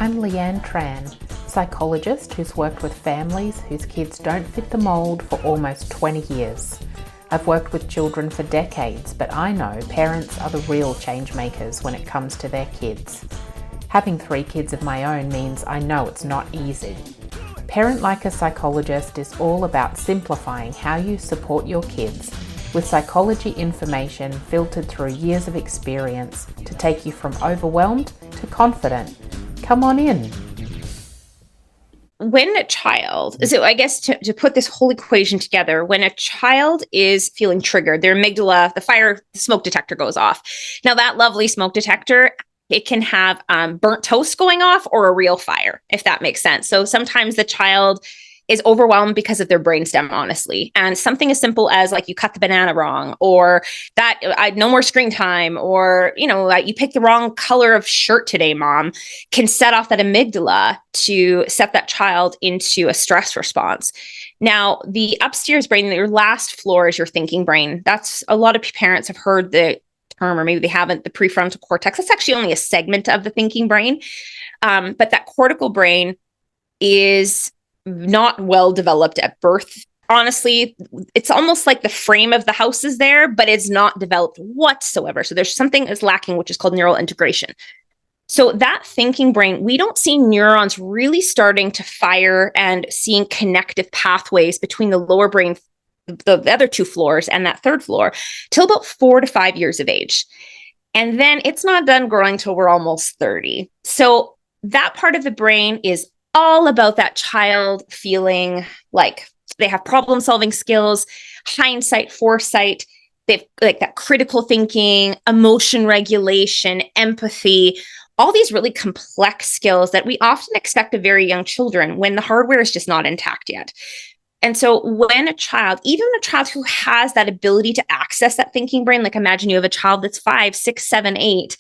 I'm Leanne Tran, psychologist who's worked with families whose kids don't fit the mould for almost 20 years. I've worked with children for decades, but I know parents are the real change makers when it comes to their kids. Having 3 kids of my own means I know it's not easy. Parent Like a Psychologist is all about simplifying how you support your kids with psychology information filtered through years of experience to take you from overwhelmed to confident. Come on in. When a child, so I guess to put this whole equation together, when a child is feeling triggered, their amygdala, the smoke detector goes off. Now that lovely smoke detector, it can have burnt toast going off or a real fire, if that makes sense. So sometimes the child is overwhelmed because of their brainstem, honestly. And something as simple as like you cut the banana wrong, or that no more screen time, or, you picked the wrong color of shirt today, mom, can set off that amygdala to set that child into a stress response. Now, the upstairs brain, your last floor is your thinking brain. That's a lot of parents have heard the term, or maybe they haven't, the prefrontal cortex. That's actually only a segment of the thinking brain. But that cortical brain is not well developed at birth. Honestly, it's almost like the frame of the house is there, but it's not developed whatsoever. So there's something is lacking, which is called neural integration. So that thinking brain, we don't see neurons really starting to fire and seeing connective pathways between the lower brain, the other 2 floors, and that 3rd floor till about 4 to 5 years of age. And then it's not done growing till we're almost 30. So that part of the brain is all about that child feeling like they have problem solving skills, hindsight, foresight. They've like that critical thinking, emotion regulation, empathy, all these really complex skills that we often expect of very young children when the hardware is just not intact yet. And so when a child, even a child who has that ability to access that thinking brain, like imagine you have a child that's 5, 6, 7, 8,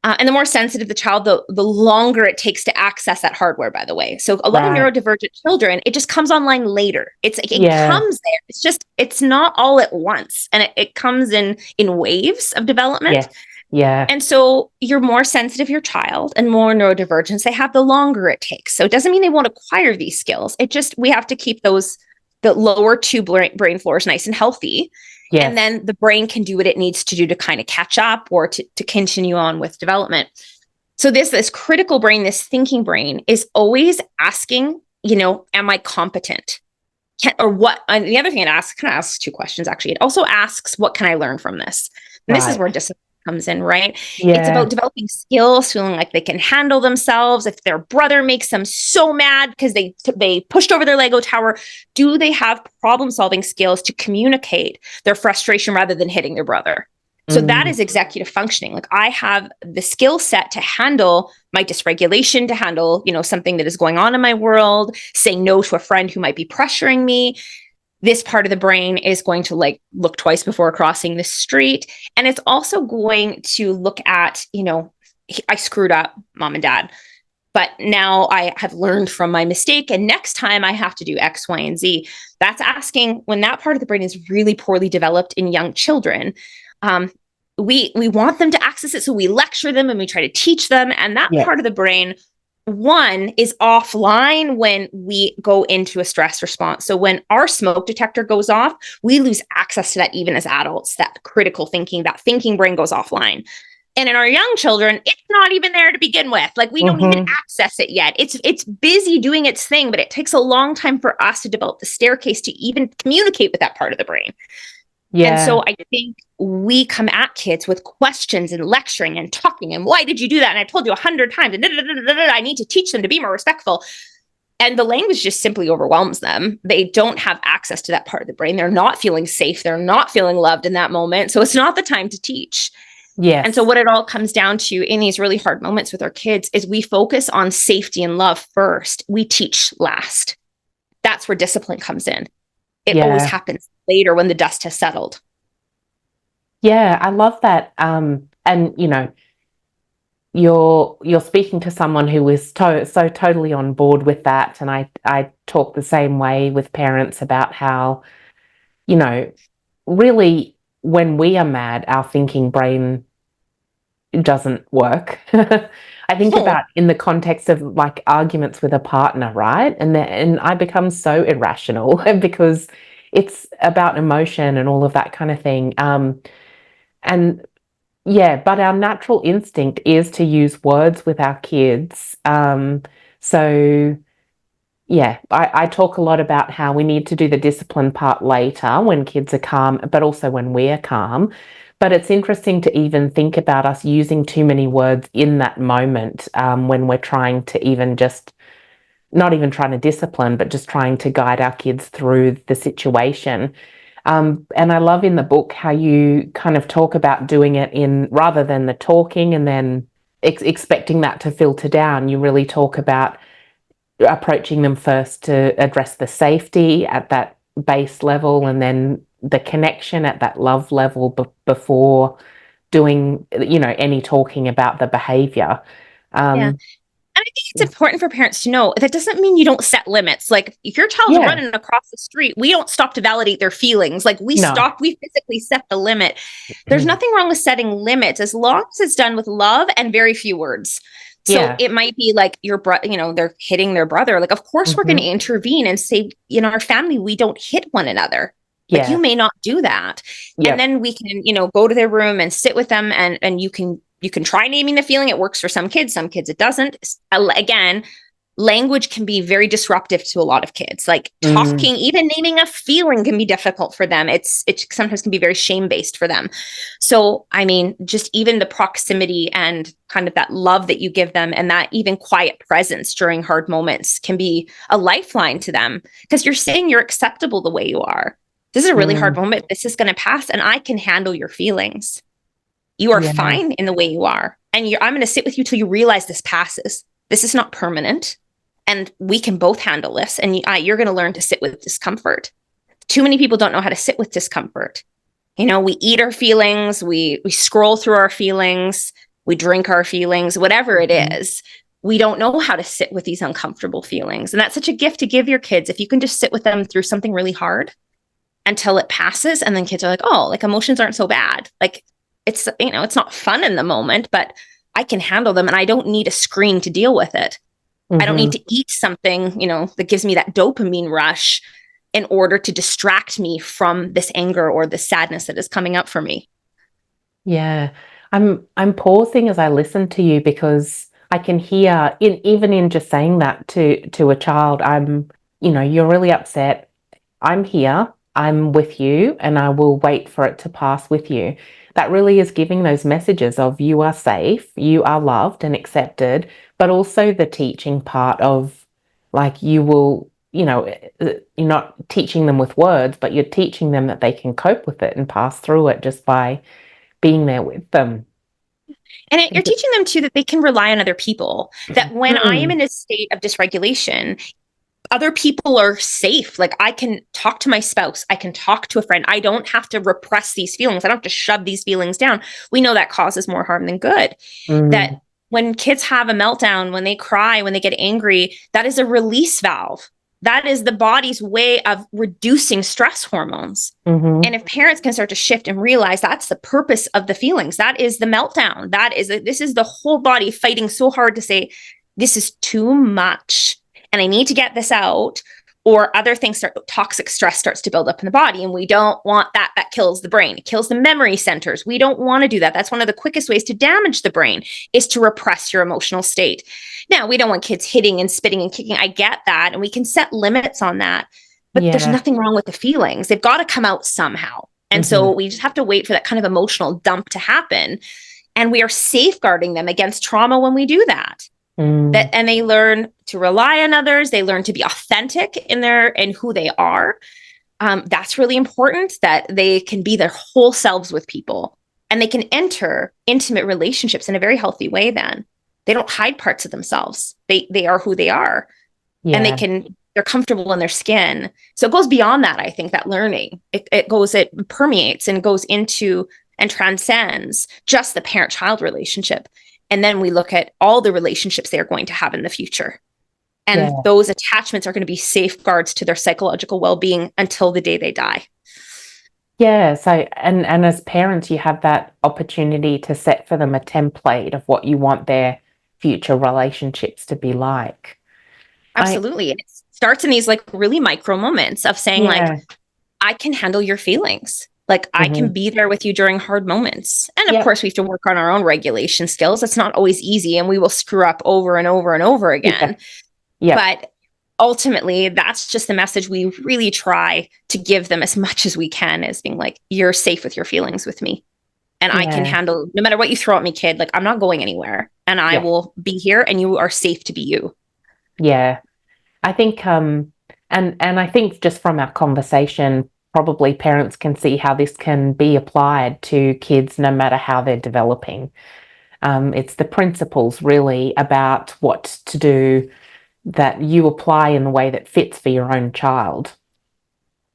and the more sensitive the child, the longer it takes to access that hardware, by the way. So a lot of neurodivergent children, it just comes online later. It comes there. It's not all at once. And it comes in waves of development. Yeah. And so you're more sensitive, your child, and more neurodivergence they have, the longer it takes. So it doesn't mean they won't acquire these skills. We have to keep the lower 2 brain floors nice and healthy. Yes. And then the brain can do what it needs to do to kind of catch up or to continue on with development. So this critical brain, this thinking brain is always asking, am I competent? Or what? And the other thing it asks, kind of asks 2 questions, actually. It also asks, what can I learn from this? And this is where discipline comes in, right? Yeah. It's about developing skills, feeling like they can handle themselves. If their brother makes them so mad because they pushed over their Lego tower, do they have problem solving skills to communicate their frustration rather than hitting their brother? So that is executive functioning. Like I have the skill set to handle my dysregulation, to handle, something that is going on in my world, saying no to a friend who might be pressuring me. This part of the brain is going to look twice before crossing the street. And it's also going to look at, I screwed up, mom and dad, but now I have learned from my mistake. And next time I have to do X, Y, and Z. That's asking when that part of the brain is really poorly developed in young children. We want them to access it. So we lecture them and we try to teach them. And that part of the brain, one, is offline when we go into a stress response. So when our smoke detector goes off, we lose access to that even as adults, that critical thinking, that thinking brain goes offline. And in our young children, it's not even there to begin with. Like we don't even access it yet. It's busy doing its thing, but it takes a long time for us to develop the staircase to even communicate with that part of the brain. Yeah. And so I think we come at kids with questions and lecturing and talking and why did you do that? And I told you 100 times and I need to teach them to be more respectful. And the language just simply overwhelms them. They don't have access to that part of the brain. They're not feeling safe. They're not feeling loved in that moment. So it's not the time to teach. Yeah. And so what it all comes down to in these really hard moments with our kids is we focus on safety and love first. We teach last. That's where discipline comes in. It always happens later when the dust has settled. Yeah, I love that. And, you're speaking to someone who is so totally on board with that. And I talk the same way with parents about how, really when we are mad, our thinking brain doesn't work. I think No. about in the context of like arguments with a partner, right? And I become so irrational because it's about emotion and all of that kind of thing. And yeah, but our natural instinct is to use words with our kids. So yeah, I talk a lot about how we need to do the discipline part later when kids are calm, but also when we're calm. But it's interesting to even think about us using too many words in that moment when we're trying to even just, not even trying to discipline, but just trying to guide our kids through the situation. And I love in the book how you kind of talk about doing it in rather than the talking and then expecting that to filter down. You really talk about approaching them first to address the safety at that base level and then the connection at that love level before doing, any talking about the behavior. Yeah. Um, And I think it's important for parents to know that doesn't mean you don't set limits. Like if your child's yeah, running across the street, we don't stop to validate their feelings. Like no. we physically set the limit. There's nothing wrong with setting limits as long as it's done with love and very few words. So Yeah. it might be like your brother, they're hitting their brother. Like, of course, we're going to Hmm. intervene and say, in our family, we don't hit one another. Like you Yeah. may not do that. And Yep. then we can, go to their room and sit with them and you can try naming the feeling. It works for some kids it doesn't. Again, language can be very disruptive to a lot of kids. Like Mm, talking, even naming a feeling can be difficult for them. It sometimes can be very shame based for them. So, I mean, just even the proximity and kind of that love that you give them and that even quiet presence during hard moments can be a lifeline to them because you're saying you're acceptable the way you are. This is a really hard mm, moment. This is going to pass and I can handle your feelings. You are yeah. fine in the way you are. And I'm going to sit with you till you realize this passes. This is not permanent. And we can both handle this. And you're going to learn to sit with discomfort. Too many people don't know how to sit with discomfort. We eat our feelings, we scroll through our feelings, we drink our feelings, whatever it Mhm. is. We don't know how to sit with these uncomfortable feelings. And that's such a gift to give your kids. If you can just sit with them through something really hard until it passes, and then kids are like, oh, like emotions aren't so bad. Like it's not fun in the moment, but I can handle them and I don't need a screen to deal with it. I don't need Mhm. to eat something, that gives me that dopamine rush in order to distract me from this anger or the sadness that is coming up for me. Yeah. I'm pausing as I listen to you because I can hear even in just saying that to a child, you're really upset. I'm here, I'm with you, and I will wait for it to pass with you. That really is giving those messages of you are safe, you are loved and accepted, but also the teaching part of like you will, you're not teaching them with words, but you're teaching them that they can cope with it and pass through it just by being there with them. And you're teaching them too that they can rely on other people, that when I am Mm, in a state of dysregulation, other people are safe. Like I can talk to my spouse, I can talk to a friend. I don't have to repress these feelings. I don't have to shove these feelings down. We know that causes more harm than good. That mm, when kids have a meltdown, when they cry, when they get angry, that is a release valve. That is the body's way of reducing stress hormones. mm-hmm. And if parents can start to shift and realize that's the purpose of the feelings, that is the meltdown. This is the whole body fighting so hard to say, this is too much and I need to get this out. Or other things toxic stress starts to build up in the body. And we don't want that. That kills the brain. It kills the memory centers. We don't want to do that. That's one of the quickest ways to damage the brain is to repress your emotional state. Now, we don't want kids hitting and spitting and kicking. I get that. And we can set limits on that. But there's Yeah. nothing wrong with the feelings. They've got to come out somehow. And Mm-hmm. so we just have to wait for that kind of emotional dump to happen. And we are safeguarding them against trauma when we do that. Mm, And they learn to rely on others. They learn to be authentic in who they are. That's really important that they can be their whole selves with people and they can enter intimate relationships in a very healthy way. Then they don't hide parts of themselves. They are who they are and yeah. they're comfortable in their skin. So it goes beyond that. I think that learning, it permeates and goes into and transcends just the parent child relationship. And then we look at all the relationships they're going to have in the future. And Yeah. those attachments are going to be safeguards to their psychological well-being until the day they die. Yeah, so and as parents, you have that opportunity to set for them a template of what you want their future relationships to be like. I Absolutely. And it starts in these like really micro moments of saying like, Yeah. I can handle your feelings. Like I can Hmm. be there with you during hard moments. And of Yep. course, we have to work on our own regulation skills. It's not always easy and we will screw up over and over and over Yeah. again. Yep. But ultimately, that's just the message we really try to give them as much as we can, as being like, you're safe with your feelings with me. And I can Yeah. handle no matter what you throw at me, kid. Like I'm not going anywhere. And I Yeah. will be here and you are safe to be you. Yeah. I think and I think just from our conversation, probably parents can see how this can be applied to kids no matter how they're developing. It's the principles really about what to do that you apply in the way that fits for your own child.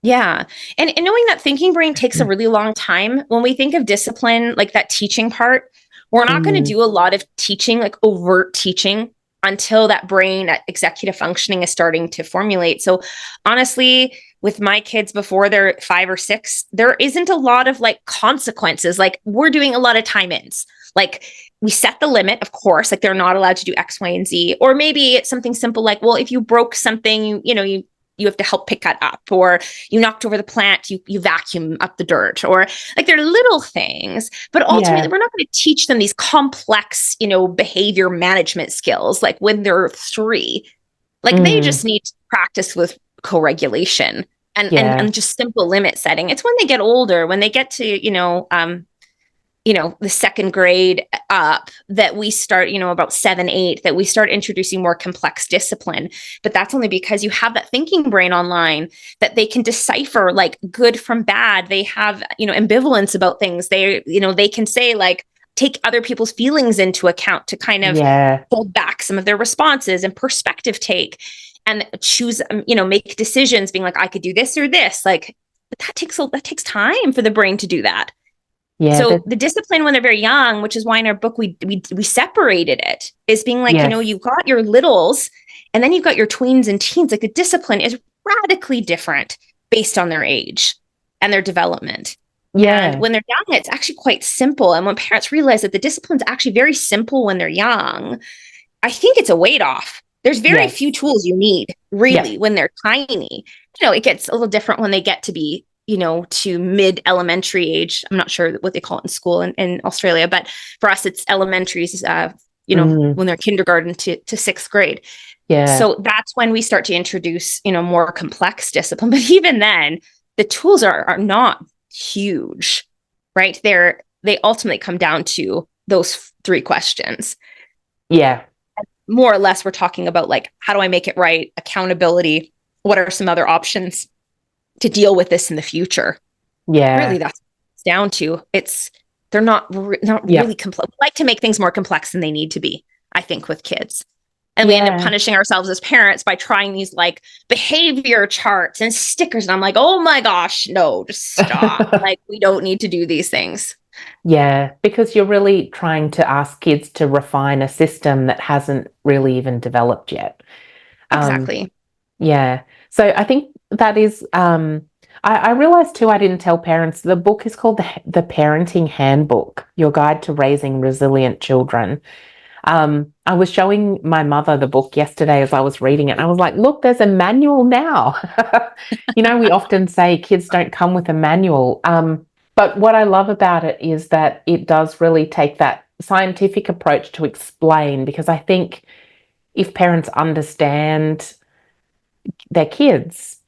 Yeah. And knowing that thinking brain takes a really long time, when we think of discipline, like that teaching part, we're not going to Mm, do a lot of teaching, like overt teaching, until that brain, that executive functioning is starting to formulate. So honestly, with my kids before they're 5 or 6, there isn't a lot of like consequences. Like we're doing a lot of time ins. Like we set the limit, of course, like they're not allowed to do X, Y, and Z. Or maybe it's something simple like, well, if you broke something, you have to help pick that up, or you knocked over the plant, you vacuum up the dirt, or like they're little things, but ultimately yeah. we're not going to teach them these complex, behavior management skills like when they're 3. Like they Mm, just need to practice with co-regulation yeah. and just simple limit setting. It's when they get older, when they get to, the second grade up, that we start, about 7, 8, that we start introducing more complex discipline. But that's only because you have that thinking brain online that they can decipher like good from bad. They have, ambivalence about things. They can say like, take other people's feelings into account to kind of Yeah. hold back some of their responses and perspective take and choose, make decisions being like, I could do this or this. Like, but that takes time for the brain to do that. Yeah. So the discipline when they're very young, which is why in our book we separated it, is being like, Yes. you've got your littles and then you've got your tweens and teens. Like the discipline is radically different based on their age and their development. And Yeah. when they're young, it's actually quite simple. And when parents realize that the discipline's actually very simple when they're young, I think it's a weight off. There's very few Yes. tools you need Yeah. really when they're tiny. It gets a little different when they get to be, to mid elementary age. I'm not sure what they call it in school in Australia, but for us, it's elementaries, Mm, when they're kindergarten to 6th grade. yeah. So that's when we start to introduce, more complex discipline. But even then, the tools are not huge, right? They ultimately come down to those 3 questions. Yeah. More or less, we're talking about like, how do I make it right? Accountability. What are some other options to deal with this in the future? Really, Yeah. that's what it's down to. They're not Yeah. really complex. We like to make things more complex than they need to be, I think, with kids. And we end up Yeah. punishing ourselves as parents by trying these like behavior charts and stickers. And I'm like, oh my gosh, no, just stop. Like, we don't need to do these things. Yeah, because you're really trying to ask kids to refine a system that hasn't really even developed yet. Um, Exactly. yeah. So I think that is, I realized too, I didn't tell parents, the book is called the Parenting Handbook, Your Guide to Raising Resilient Children. I was showing my mother the book yesterday as I was reading it. And I was like, look, there's a manual now. We often say kids don't come with a manual. But what I love about it is that it does really take that scientific approach to explain, because I think if parents understand their kids,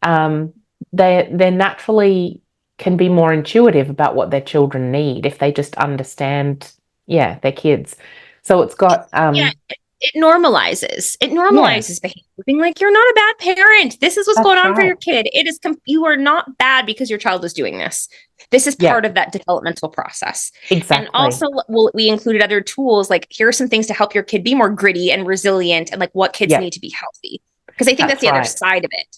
they naturally can be more intuitive about what their children need if they just understand, yeah, their kids. So it's got, Yeah, it normalizes. It yeah, normalizes behavior. Being like, you're not a bad parent. This is what's going that's on for right. your kid. You are not bad because your child is doing this. This is Yeah, part of that developmental process. And exactly. also, we included other tools like here are some things to help your kid be more gritty and resilient, and like what kids Yeah, need to be healthy. Because I think that's that's the other right. side of it.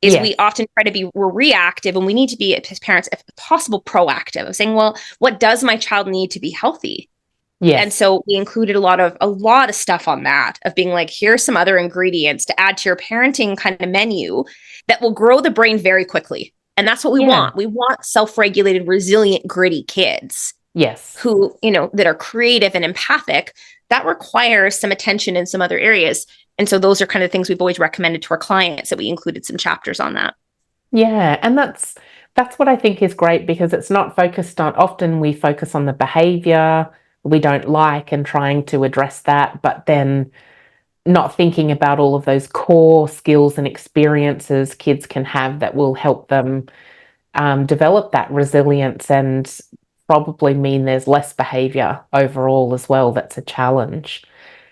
Is we Yes, often try to we're reactive, and we need to be as parents, if possible, proactive of saying, well, what does my child need to be healthy? And yes, so we included a lot of stuff on that, of being like, here's some other ingredients to add to your parenting kind of menu that will grow the brain very quickly. And that's what we want. We want self-regulated, resilient, gritty kids. Yes. Who, that are creative and empathic. That requires some attention in some other areas. And so those are kind of things we've always recommended to our clients, that we included some chapters on that. Yeah. And that's what I think is great, because it's not focused on, often we focus on the behavior we don't like and trying to address that, but then not thinking about all of those core skills and experiences kids can have that will help them develop that resilience, and probably mean there's less behavior overall as well. That's a challenge.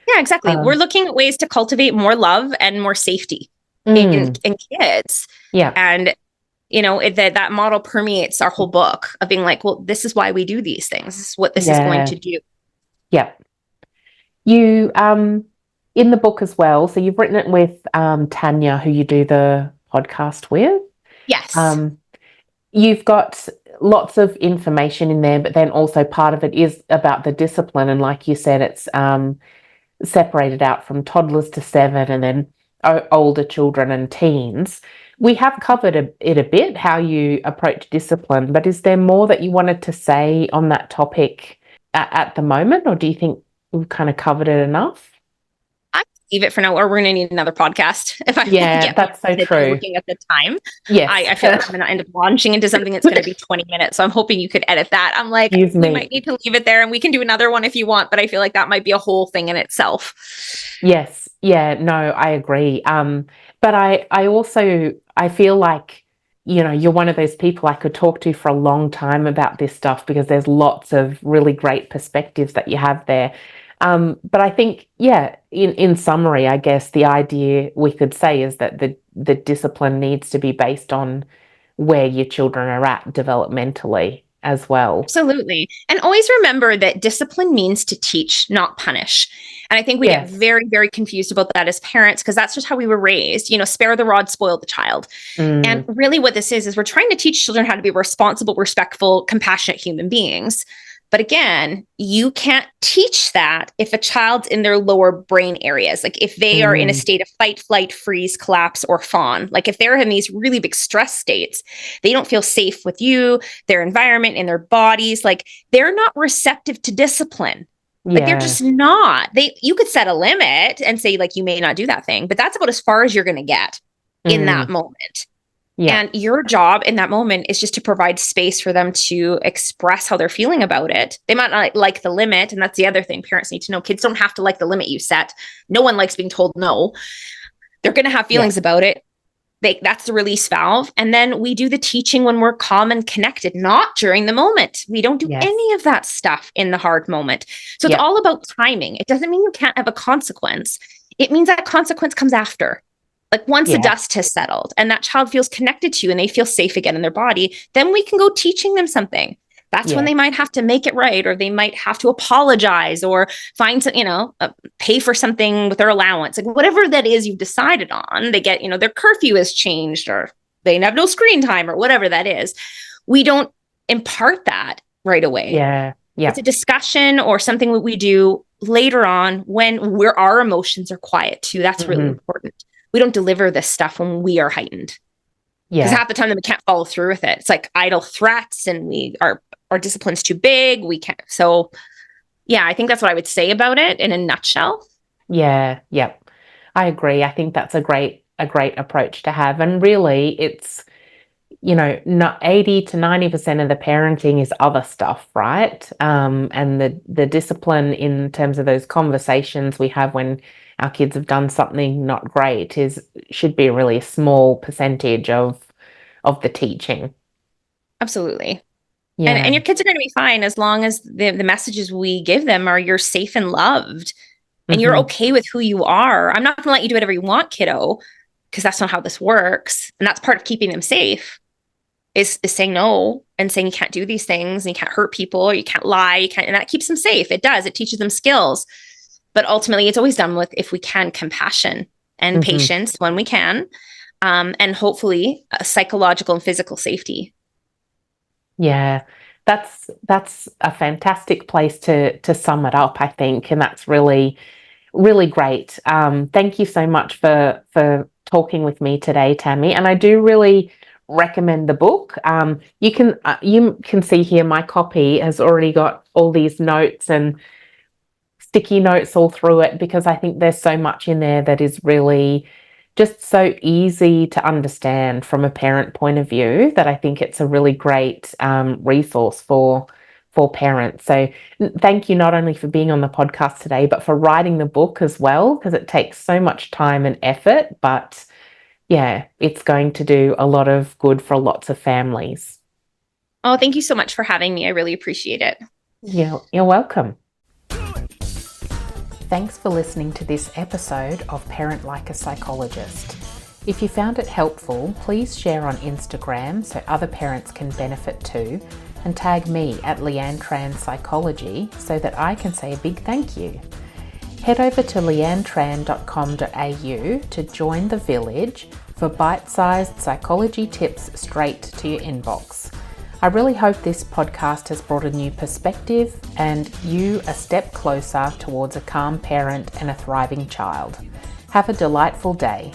Yeah, exactly. We're looking at ways to cultivate more love and more safety in kids. Yeah. And, that model permeates our whole book of being like, well, this is why we do these things. This is what this is going to do. Yeah. You, in the book as well, so you've written it with Tanya, who you do the podcast with. Yes. You've got lots of information in there, but then also part of it is about the discipline. And like you said, it's separated out from toddlers to 7, and then older children and teens. We have covered it a bit, how you approach discipline, but is there more that you wanted to say on that topic at the moment, or do you think we've kind of covered it enough? Leave it for now, or we're going to need another podcast. If I get that's so true. Looking at the time, yes, I feel like I'm going to end up launching into something that's going to be 20 minutes. So I'm hoping you could edit that. I'm like, we might need to leave it there, and we can do another one if you want. But I feel like that might be a whole thing in itself. Yes, yeah, no, I agree. But I also feel like, you're one of those people I could talk to for a long time about this stuff, because there's lots of really great perspectives that you have there. But I think, in summary, I guess the idea we could say is that the discipline needs to be based on where your children are at developmentally as well. Absolutely. And always remember that discipline means to teach, not punish. And I think we get very, very confused about that as parents, because that's just how we were raised. Spare the rod, spoil the child. And really what this is we're trying to teach children how to be responsible, respectful, compassionate human beings. But again, you can't teach that if a child's in their lower brain areas. Like if they are in a state of fight, flight, freeze, collapse, or fawn. Like if they're in these really big stress states, they don't feel safe with you, their environment, and their bodies. Like they're not receptive to discipline. Like they're just not. You could set a limit and say, like, you may not do that thing, but that's about as far as you're going to get in that moment. Yeah. And your job in that moment is just to provide space for them to express how they're feeling about it. They might not like the limit. And that's the other thing parents need to know. Kids don't have to like the limit you set. No one likes being told no. They're going to have feelings about it. That's the release valve. And then we do the teaching when we're calm and connected, not during the moment. We don't do any of that stuff in the hard moment. So it's all about timing. It doesn't mean you can't have a consequence. It means that consequence comes after. Like once the dust has settled and that child feels connected to you and they feel safe again in their body, then we can go teaching them something. That's when they might have to make it right, or they might have to apologize or find some, pay for something with their allowance, like whatever that is you've decided on. They get, their curfew has changed, or they have no screen time, or whatever that is. We don't impart that right away. Yeah. It's a discussion or something that we do later on when our emotions are quiet too. That's really important. We don't deliver this stuff when we are heightened. Because half the time we can't follow through with it. It's like idle threats, and our discipline's too big. We can't. So I think that's what I would say about it in a nutshell. Yeah. I agree. I think that's a great approach to have. And really it's, not 80 to 90% of the parenting is other stuff, right? And the discipline in terms of those conversations we have when our kids have done something not great should be really a small percentage of the teaching. Absolutely. Yeah. And your kids are going to be fine as long as the messages we give them are you're safe and loved and you're okay with who you are. I'm not going to let you do whatever you want, kiddo, because that's not how this works. And that's part of keeping them safe is saying no and saying you can't do these things and you can't hurt people, or you can't lie. And that keeps them safe. It does. It teaches them skills. But ultimately, it's always done with, if we can, compassion and patience when we can, and hopefully psychological and physical safety. Yeah, that's a fantastic place to sum it up, I think, and that's really, really great. Thank you so much for talking with me today, Tammy. And I do really recommend the book. You can see here my copy has already got all these notes and sticky notes all through it, because I think there's so much in there that is really just so easy to understand from a parent point of view, that I think it's a really great resource for parents. So thank you not only for being on the podcast today, but for writing the book as well, because it takes so much time and effort, but yeah, it's going to do a lot of good for lots of families. Oh, thank you so much for having me. I really appreciate it. You're welcome. Thanks for listening to this episode of Parent Like a Psychologist. If you found it helpful, please share on Instagram so other parents can benefit too, and tag me at Leanne Psychology so that I can say a big thank you. Head over to leannetran.com.au to join the village for bite-sized psychology tips straight to your inbox. I really hope this podcast has brought a new perspective and you a step closer towards a calm parent and a thriving child. Have a delightful day.